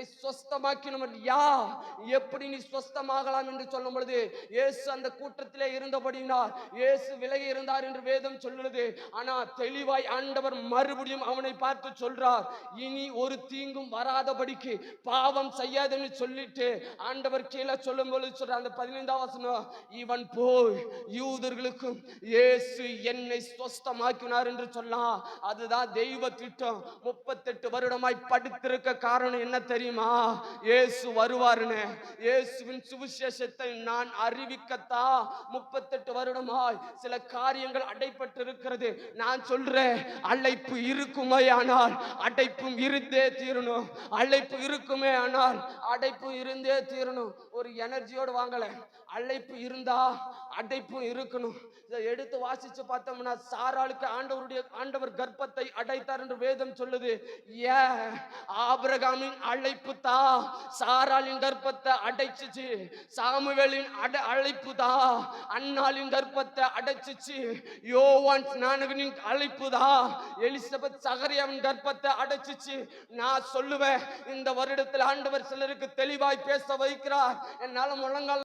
என்னை சொஸ்தமாக்கினவர் யார்? எப்படி நீ சொஸ்தமாகலாம் என்று சொல்லும் பொழுது, இயேசு அந்த கூட்டத்திலே இருந்தபடினால் இயேசு விலகி இருந்தார் என்று வேதம் சொல்லுது. ஆனா தெளிவாய் ஆண்டவர் மறுபடியும் அவனை பார்த்து சொல்றார், இனி ஒரு தீங்கும் வராதபடிக்கு பாவம் செய்யாதுன்னு சொல்லிட்டு ஆண்டவர் கீழே சொல்லும் பொழுது சொல்ற அந்த 15ஆம் வசனம், இவன் போய் யூதர்களுக்கும் இயேசு என்னை சொஸ்தமாக்கினார் என்று சொல்லலாம். அதுதான் தெய்வ திட்டம். 38 வருடமாய் படுத்திருக்க காரணம் என்ன தெரியுமா? இயேசு வருவாருன்னு, இயேசுவின் சுவிசேஷத்தை நான் அறிவிக்கத்தான் 38 வருடமாய் சில காரியங்கள் அடைப்பட்டு இருக்கிறது. நான் சொல்றேன், அழைப்பு இருக்குமே ஆனால் அடைப்பும் இருந்தே தீரணும். அழைப்பு இருக்குமே ஆனால் அடைப்பு இருந்தே தீரணும். ஒரு எனர்ஜியோடு வாங்கல, அழைப்பு இருந்தா அடைப்பும் இருக்கணும். இதை எடுத்து வாசிச்சு பார்த்தோம்னா, சாராளுக்கு ஆண்டவர் கர்ப்பத்தை அடைத்தார் என்று வேதம் சொல்லுது. ஆபிரகாமின் அழைப்பு தான் சாராளின் கர்ப்பத்தை அடைச்சிச்சு. சாமுவேலின் அழைப்பு தான் அன்னாளின் கர்ப்பத்தை அடைச்சிச்சு. யோவான் ஸ்நானகனின் அழைப்பு தான் எலிசபெத் சகரியாவின் கர்ப்பத்தை அடைச்சிச்சு. நான் சொல்லுவேன், இந்த வருடத்தில் ஆண்டவர் சிலருக்கு தெளிவாய் பேச வைக்கிறார். என்னால முழங்கால்